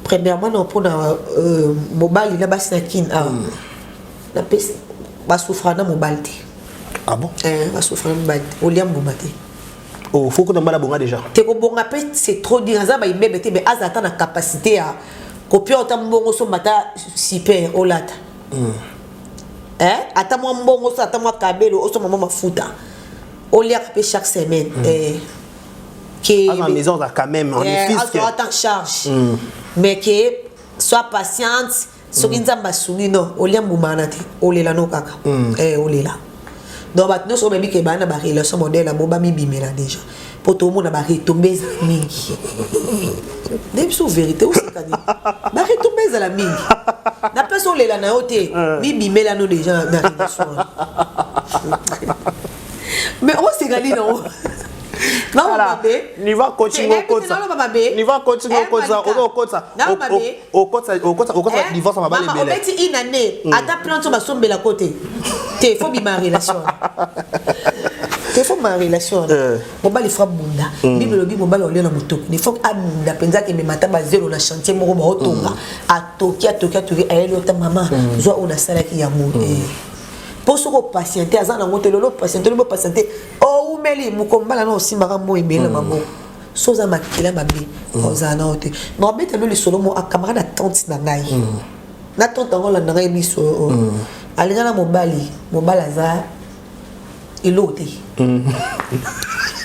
Premièrement, on prend mobile là bas nakin na pes ba souffrana mobile. Ah bon? Va souffrir au liam boumate. Oh, faut que tu m'as bonga déjà. Te ko bonga pe c'est trop dire ça ba imebe te mais azata na capacité à copier autant bongo so mata super olata. Ata moi mbongo so ata moi kabelo o so maman mafuta. Au liam pe chaque semaine que à la maison ça quand même en effet que en charge. Mais que sois patiente. Soki nzamba sungi non oliam boumana te olela no kaka olela donc bat no so bebi ke bana ba relation modèle bo ba mi bimela déjà pour tout le monde ba retomber mingi dem sou vérité ou c'est kadi ba retomber za la mingi na personne olela na ote mi bimela no déjà na relation mais on c'est gali non. Voilà, ni va continuer comme ça. Ni va continuer comme ça. Au divorce, on va les bêler. On une année, à ta plante, on va somber la côté. Il faut ma relation. Il faut ma relation. On va les frapper bunda. Bible le bible, on va leur lire la moto. Il faut que Amunda pensa que mes matins basés on a chanté mon robot autonga. À Tokia, à elle ta maman. Soit on a ça là qui a mouru. Pour se patienter, à zana monter le patienter. Oh, mais mon combat là, aussi, ma maman est belle, maman. Soza makila babi, ozana ote. Non, mais t'as le solo mon camarade à tante nangai. Na tante en la nangai biso. Alina na mobali aza ilote.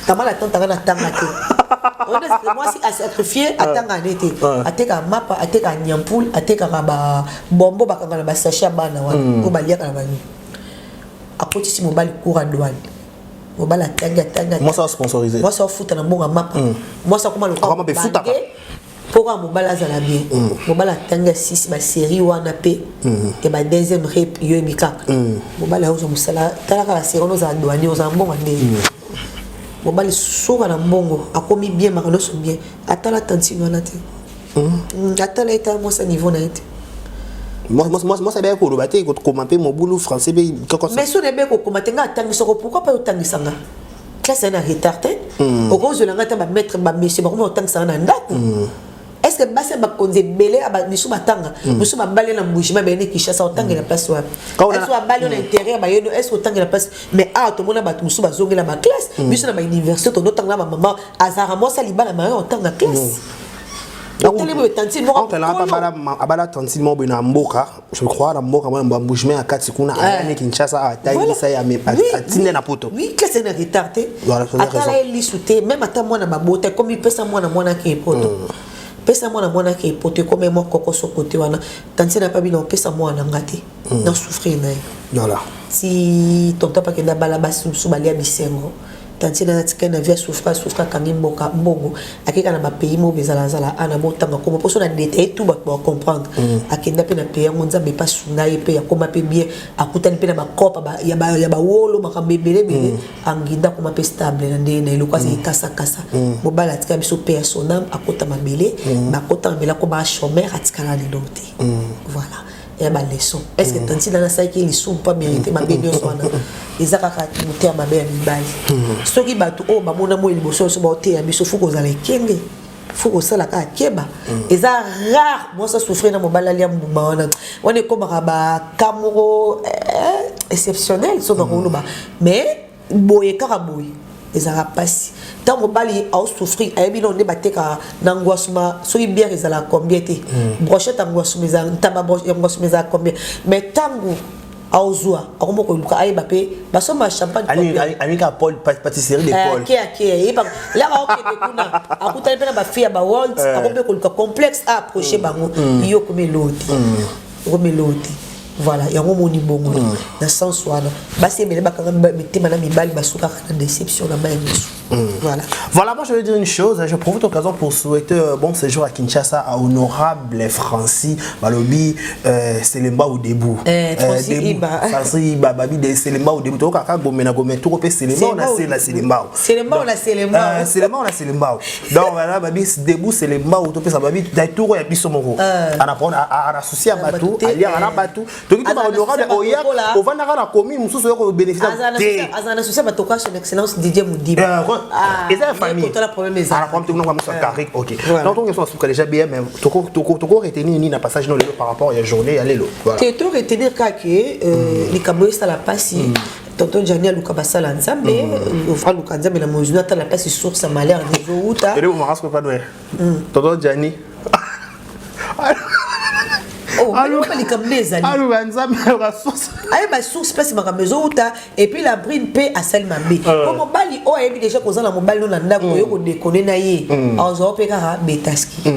Comment la tante na tangate. Moi si à sacrifier atanga nete. Ateka mapa, ateka nyampoul, ateka ba bombo bakanga ba sachet bana wa. Ko balia kana bani. Après si mobile court à douane mobile à tanga moi ça sponsorisé moi ça foot na bonga map moi ça comment le comment be foot pour un mobile azala bien mobile à tanga 6 ba série wana pe et ba deuxième rep yo mika mobile a uzo musala tala la série no za douane o za bonga ndé mobile soka na bongo akomi bien makano so bien atala tantino na te atala eta moi ça niveau na été. Moi ça bien ko robaté ko commenter mon boulot français mais si on est bien ko commenter nga tangisa ko pourquoi pas tangisanga classe na retardé au cause de la ngata ba mettre ba monsieur ba ko tangisa na ndako est-ce que ba se ba konze belé aba nisu batanga nisu ba balé na mbujima ba ne kishasa otanga la place wa est-ce que ba balé na intérieur ba yeno est-ce que otanga la place mais to mona ba nisu ba zongela ba classe biso na ba université to notanga ba maman azara mo sa libala ma otanga classe. Je crois la mboka moi mbujime à Katikuna à Kinshasa à Taïsa à Tinena poto. Oui, que c'est retardé. Atala lisouté même à moi na babota comme il pesa moi na mwana ki poto. Pesa moi na mwana ki poto comme moi koko so côté wana. Tanti na pas bien pesa moi na ngati. Na souffrir na. Voilà. Si tonta pa kenda bala basu subalia bisengo. Tanti na tika na via souffra kangi mboka mbongo akeka na ba pays mo bezala zala ana botanga comme pour so na détail tout ba comprendre akenda pe na pays ngonza be pas sunga pe ya koma pe bien akutani pe na ba kopa ba ya ba wolo makambebele bele anginda koma pe stable na ndene lo kwasi kasa mo bala tika biso pe sonam akota mabele bakota mabela ko ba chômeur atika na lidote voilà. Et ma leçon est-ce que tanti dans ça qui les sont pas mérité ma bien so na ezaka ka muter ma bien bali soki bato o ba mona mo liboso so ba te ya biso fuko za lekenge fuko sala ka keba eza rare moi ça souffrir na mobala lia mbuma wana ko ba kamuro exceptionnel so dans ba mais boye karaboy ezaka pasi tant mobali a souffrir ayebi no ne bateka nangwasuma so bien ezala combien te brochette angwasuma ezala taba brochette angwasuma ezala combien mais tango aozua akomoko luka ayeba pe basoma champagne ami ka Paul pâtisserie de Paul et là ok kuna akutali pe na ba fille ba world akomoko luka complexe a approcher bango yo ko melodi voilà il y a un moment bongo dans sens wana basi mele bakanga mitema na mibali basuka na déception na ba voilà moi je veux dire une chose je profite de l'occasion pour souhaiter bon séjour à Kinshasa à honorable Francis Balobi Selemba ou debout Francis Iba babi de Selemba ou debout to kaka gomena gomena to pe Selemba on a Selemba donc voilà babi debout Selemba ou to pe sa babi dai tour ya biso moko ana prendre à associer à batou alia ana batou to ki ba honorable oya o vana kana komi mususu ko bénéficier azana associé batoka son excellence Didier Moudiba. Et ça famille. La problème est ça. Donc OK. Donc on est déjà bien mais toko retenir ni na passage par rapport à la journée aller lo. Voilà. Tu retenir que les cabois ça la passe tonton Jani aluka basala nzambe ofra luka nzambe na mozuna ta la place source à malheur des outa et le maras pas doit tonton Jani oh alors pas les comme les amis alors nzambe la source aye ba source place ma maison outa et puis la brine paix à celle mambe comme bali o ayebi déjà ko zala mobali na ndako yo ko déconner na ye azo pe ka betaski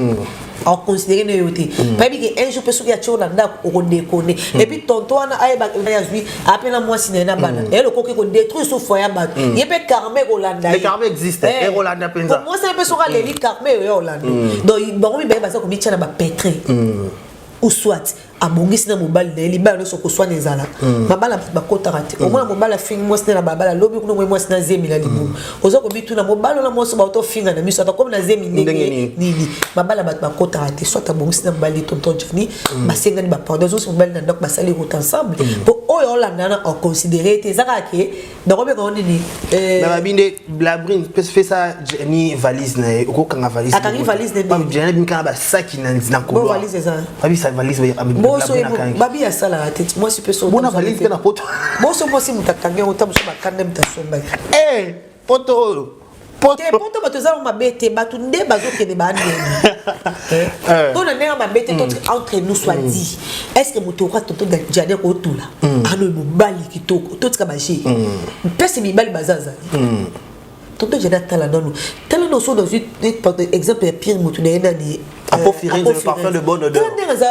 en considérer nos yoté pas bien que un jour personne qui a tué dans ndako ko déconner et puis tonton ana aye ba yazui appelle moi sinena bana et le coquet ko détruire son foyer ba il peut carmer Rolanda le carmer existe et Rolanda penza moi c'est un peu sur les lits carmer Rolanda donc bon mi ba ça ko mi tchana ba pétrin ou soit à bongisi na mobile na liba no soko soa nezala mabala bakota rate au moins mobile film moi c'est na babala lobi kuno moi c'est na zemi la libu ozo ko bitu na mobile na moi so ba auto finga na miso ta comme na zemi ndenge nini mabala bakota rate soit à bongisi na mobile tonton Johnny basenga ni ba pardon so mobile na ndok basali route ensemble pour oyo la nana en considérer tes zakake na ko be ko nini na babinde blabrine fait ça ni valise na ko kanga valise akani valise de ba jana bin kana ba saki na ko valise ça ba sa valise boso babi ya sala la tête moi super so bona valise na poto boso moi si mutakange utamuso bakande mtasomba poto batoza mabete batu nde bazokende bandeni on a nera mabete entre nous soit dit est-ce que motoka tonton Jani ko tula ano mobali kitoko totika baje pese mibali bazaza tonton Jani tala non so dans un exemple ya pire motu na nani apofirine le parfum de bonne odeur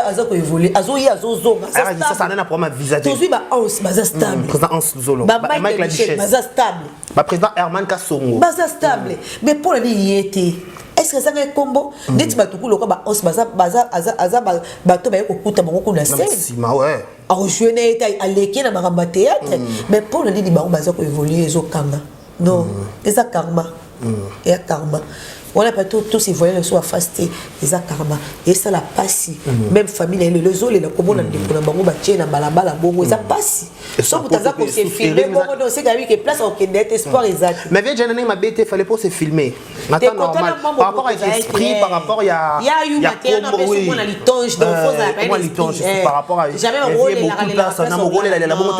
aza ko évoluer azo yi azo zonga ça n'a pas ma visage tozui ba os baza stable président Hans Zolo Mike la Duchesse baza stable ba président Herman Kasongo baza stable mais pour la yété est-ce que ça nga combo dit batuku loko ba os baza aza bato ba ko kuta bango kuna scène sima ouais a rejoindre eta aleki na ba théâtre mais pour le dit ba baza ko évoluer zo kanga non eza karma et karma on a pas tous ces voyages soit fasté les karma et ça la passe même famille les zole la comme on a dit pour la bango ba tchena balabala bongo ça passe so mutaza ko se filmer bongo donc c'est que place au Kenya espoir exact mais viens jana ma bête fallait pas se filmer maintenant normal par rapport à l'esprit par rapport il y a oui on a litonge donc faut ça pas litonge par rapport à jamais beaucoup de place na mogole la bongo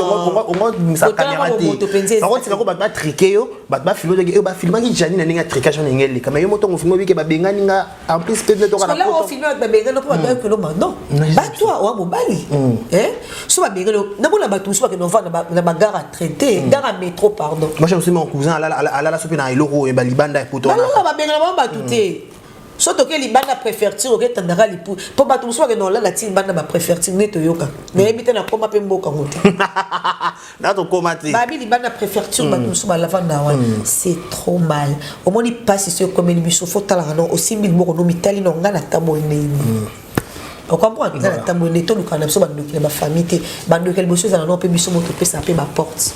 on ça caméra par contre c'est quand ba triquer yo ba filmer ba filmer qui Jani na ninga tricage na ngeli kama yo on filme avec babengani nga en plus que to kana là on filme avec babengani pour ba que non ba toi wa mobali so babengani na bona ba tout so que non va na ba gare à traiter gare à métro pardon moi je me suis mon cousin ala sopi na iloko e ba libanda e poto na babengani ba touté soto ke libanda préfecture ke tandara lipu po ba tout so que non là la tin banda ba préfecture neto yoka mais habiter na koma pe mboka ngote na to koma ti ba bi libanda préfecture ba tout so ba lavanda wa c'est trop mal au moins il passe sur comme une biso faut tala non aussi mille moko no mitali no ngana tamone on comprend que la tamone to lukana so ba ndoki ba famille te ba ndoki bo chose na no pe biso moto pe ça pe ba porte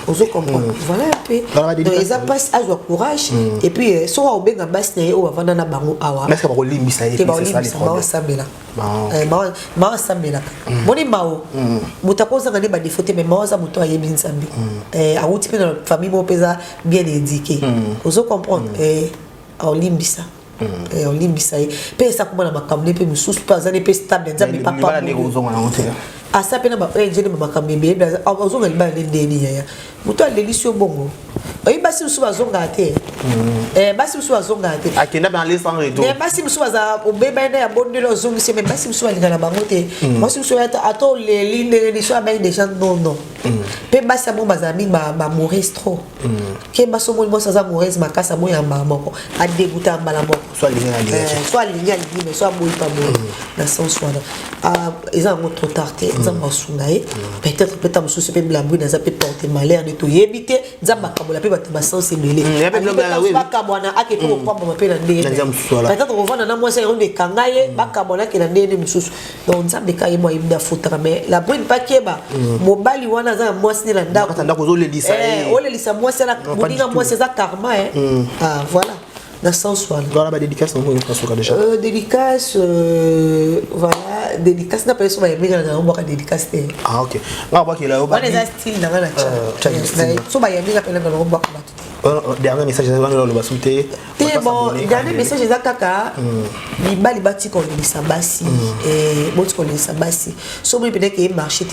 ozo comprendre voilà un peu donc ils a passe à joie courage et puis so wa obenga basi na o bavanda na bango awa mais ça ba limbisa et c'est ça les problèmes sabela ma sabela moni mao mutakoza ngani ba défaut mais maoza muto ayebi nsambi a uti pe na famille mo pesa bien éduqué ozo comprendre a limbisa on limbisa pe ça comme na makamne pe mususu pa zane pe stable nzambe papa a ça pe na ba jene makambe be ozonga liba ndeni ya muto alelisi bongo oyi basi musu bazonga te basi musu bazonga te akenda dans les sans retour mais basi musu baza obeba na ya bondelo zongi se mais basi musu balinga na bango te basi musu ato le ligne ni so avec des gens non pe basi mo baza mi ba mourir trop ke baso mo ça za mourir makasa mo ya moko a dégoûter mbala moko soit ligne mais soit boy pas boy na sens soit ils ont trop tardé ils ont sungaé peut-être musu pe blabou na za pe porter malheur de tout éviter nzamba kabola pe bato basensibilé bakabwana ake ko pamba pe na ndenge peut-être revendre na moi c'est on de kangaye bakabwana ke na ndenge mususu donc nzambe kaye moi ibda futra mais la brune pas keba mobali wana za moi c'est na ndako tanda ko zo le lisa le lisa moi c'est la boninga moi c'est ça karma voilà dans sens soit voilà ba dédicace on va faire déjà dédicace voilà dédicace na personne va aimer na on va dédicace ah OK on va qu'il là on va les style na la so ba aimer na on va dernier message dans le basouté bon dernier message za kaka libali bati ko lisa basi et boti ko lisa basi so mo peut-être que marché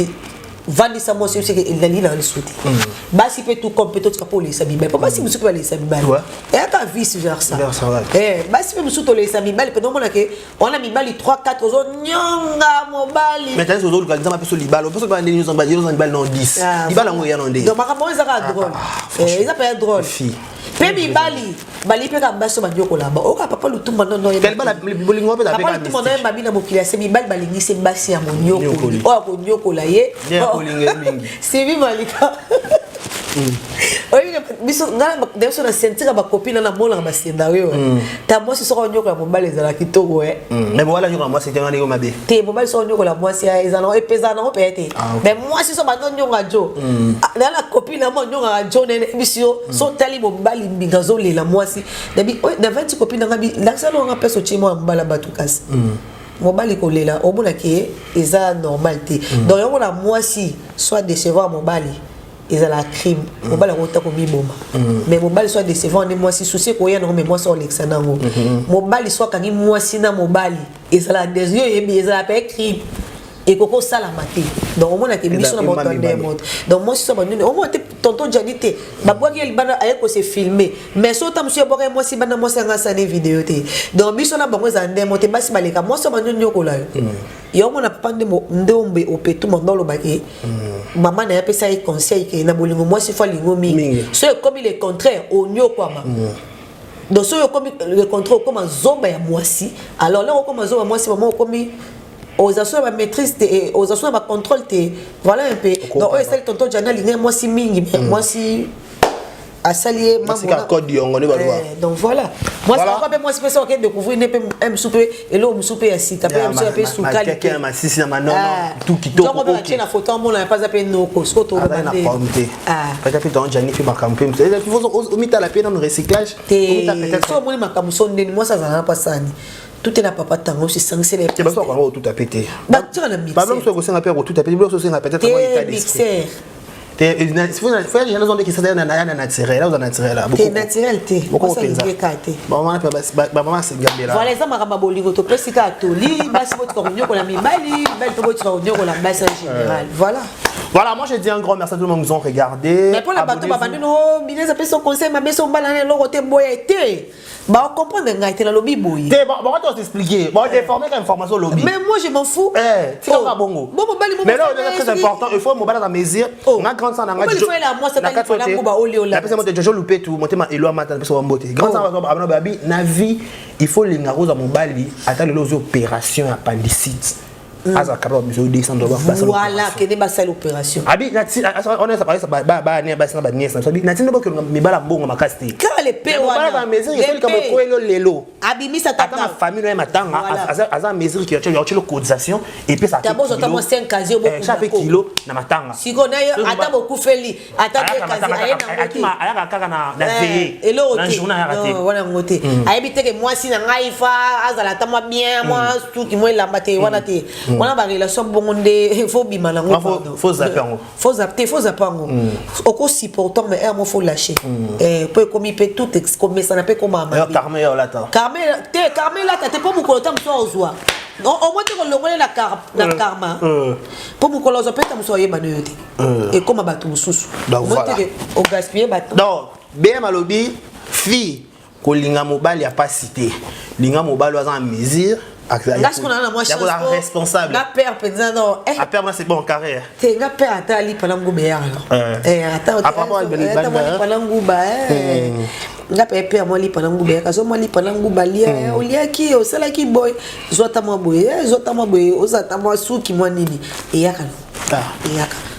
vandi sa moi c'est que il a lila le souté basi peut tout compétent pour les sami mais pas basi musu ko les sami bal et aka vice versa basi peut musu to les sami bal que non que on a mis bal 3 4 zo nyonga mobali mais t'as zo ka nzamba peso libalo peso ba ndeni nzamba bal non 10 libala ngo ya non ndé donc maka moza ka drôle ils appellent drôle pe mibali bali pe ka baso banyoko lamba oka papa lutumba non quel bal bolingo pe da papa lutumba non mami na mokili ya semi bal balingi se basi ya monyoko o ko nyoko la ye c'est vive malika oyi biso ngala deso na sentir ba copine na mola ba scénario ta moi si soko nyoko ya mobali ezala kitoko mais voilà nyoko moi c'était ngani ko mabe te mobali soko nyoko la moi si ezala epeza na opete mais moi si so ba nyonga jo na la copine na mo nyonga jo ne biso so tali mobali mbinga zo lela moi si dabi na 20 copine ngabi la salo nga peso chimo mbala batukasi mobali ko lela o mona ke eza normalité donc yo mona moi si soit décevant mobali ezala crime mobali ko ko miboma mais mobali soit décevant ne moi si souci ko yana mais moi so lexana ngo mobali soit kangi moi si na mobali ezala des yeux et ezala pas crime et koko sala maté donc au moins que biso na motonde mot donc moi si ça ba au moins tonton janité ba boaki el bana ay ko se filmer mais so tam monsieur boka moi si bana moi ça ngasa ne vidéo té donc biso na bango za ndé moté basi baleka moi so ba nyoko la yo mona pande mo ndombe opetu mo ndolo ba ke maman na yapesa ay conseil que na bolingo moi si fa lingo mingi so comme il est contraire au nyoko ama donc so comme le contraire comme zomba ya moi si alors là comme zomba moi si maman comme aux assurances ma maîtrise aux assurances ma contrôle voilà un peu donc eux c'est tonton Jana ligne moi si mingi moi si à salier donc voilà moi ça pas moi si personne qui découvrir ne peut me souper et là me souper assis taper me souper sous qualité ma sisi na non tout qui donc on va tirer la photo on n'a pas appelé nos cosco to na pomté peut-être tonton Jani fait makampe il faut mettre la peine dans le recyclage peut-être so moi makamuso ndeni moi ça n'a pas ça tout est là papa tango c'est sanctionné les c'est pas encore tout a pété bah tu as le mixeur pas même so ko senga père tout a pété bloc so senga peut-être comment état d'esprit il faut faire les gens qui sont dans naturel là ou dans naturel là beaucoup naturel té beaucoup pensa bon maman maman c'est gambela voilà ça maka bolingo to pesika toli basi boti ko nyoko la mibali belle to boti ko nyoko la basi en général voilà moi je dis un grand merci à tout le monde qui nous ont regardé mais pour la bateau ba bandi no bine ça peut son conseil ma beso balane lo côté boya été bah on comprend nga été la lobby boy té bon on va t'expliquer bon déformer comme information lobby mais moi je m'en fous tu vas bongo bon bali mais là c'est très important il faut mobile dans mesure na grand ça na ngati il faut la moi ça ta la kuba olio la parce que je loupé tout monter ma elo mata parce que mbote grand ça va babi na vie il faut les ngaros à mobile attendre les opérations appendicite asa capable de descendre voilà que des basal opération abi on est ça parler ça ba ne ba sana ba nièce ça bi na tinda bokyo mibala mbongo makasti quand les pe wana ba mesure il faut comme ko elo lelo abi mi ça tata ma famille no matanga asa mesure qui a le cotisation et puis ça d'abord ça tamo 5 casier beaucoup chaque kilo na matanga si ko na ata beaucoup feli ata de casier ayaka kaka na veiller na journée ya raté voilà ngote ayebite que moi si na ngai fa azala tamo bien moi tout qui moi lambate wana te wana ba relation bonde faut bima na ngo faut zapper faut zapper ngo oko supportant mais moi faut lâcher peut comme il peut tout comme ça n'a pas comme maman Carmel là ta Carmel là t'es pas mon côté toi ozwa au moins tu longole la karma pour mon colosse peut ta muso yeba noyote et comme abatu mususu donc voilà au gaspiller bateau donc bien malobi fille ko linga mobali a pas cité linga mobali wa en mesure Est-ce qu'on a la moi responsable la père pensant non la père c'est bon carré c'est la père atali palango beya attends après palango ba nga père moi li palango beya kazo moi li palango balia oliaki o sala ki boy zota mo boy ozata mo suki mo nini et yakala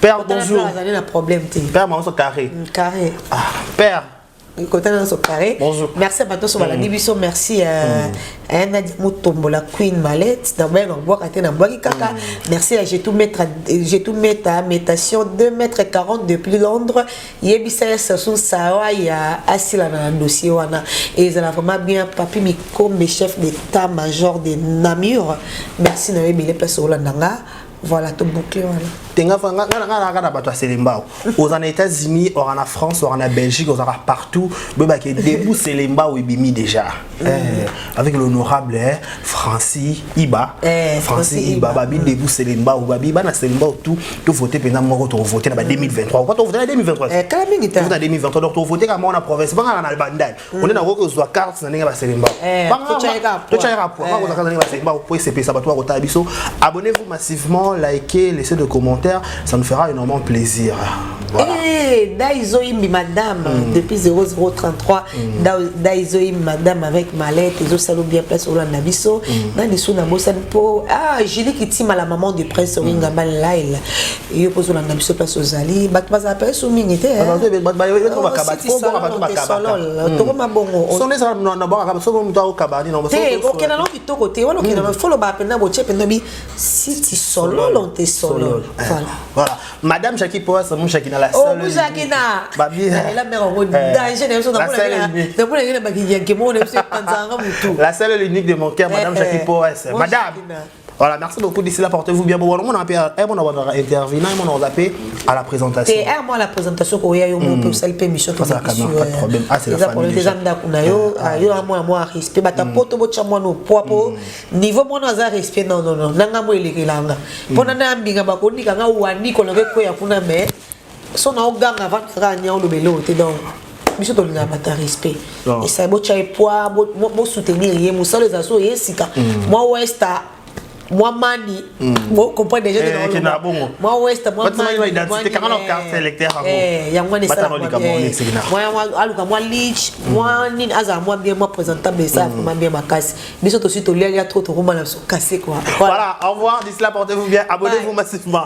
père bonjour ça a un problème père moi so carré père côté dans ce carré. Bonjour. Merci à tous sur la division. Merci à Nadia Mutombola Queen Mallette. D'abord on voit quand on voit kaka. Merci à j'ai tout mettre à métation 2,40 m depuis Londres. Yebisa Sassoon Sawa ya asila na dossier wana et ça vraiment bien papi Mikombe chef d'état-major de Namur. Merci na yebile place Olandanga. voilà tout bouclé voilà tenga fanga ngana bato Selembao aux États-Unis ou en France ou en Belgique aux partout beba que debout Selembao ibimi déjà avec l'honorable Francis Iba Francis Iba babi debout Selembao babi bana Selembao tout voter pendant moko to voter na 2023 quand on voter en 2023 kala mingi ta en 2023 donc to voter comme on a province banga na bandai on est na ko zo carte na ninga ba Selembao banga to chaira pour quand on a na ba Selembao pour se pesa bato ko ta biso abonnez-vous massivement likez laissez de commentaires ça nous fera énormément plaisir voilà. Daizoïm madame depuis 0033 Daizoïm madame avec mallette et autres bien place au Nabiso dans les sous na bosan po Julie qui time la maman du prince Oringa Malaila et pose au Nabiso place aux Ali bat pas après sous mingité voilà madame Jackie Poas mon Shakina la seule la seule unique de mon cœur madame Jackie Poas madame voilà, merci beaucoup d'ici là, portez-vous bien. Bon, on a intervenant, on a appelé à la présentation. C'est moi la présentation qu'on y a eu mon peu celle permission que ça pas de problème. Ah c'est la famille. Des amis d'akunayo, ayo moi respect, bata poto bo chamo no popo niveau mon za respect non nanga mo elekilanga. Pona na mbinga bakoni kanga wani ko love ko ya kuna me. So na oganga va ranya o lobelo te donc biso to linga bata respect. Et ça bo chai poa bo soutenir ye mo solo za so yesika. Moi westa moi mani moi comprends déjà de moi ouest moi mani identité quand on carte électeur ya moi ne ça moi aluka moi lich moi ni aza moi bien moi présentable ça moi bien ma casse mais surtout si to lia trop trop mal casser quoi voilà au revoir d'ici là portez-vous bien abonnez-vous massivement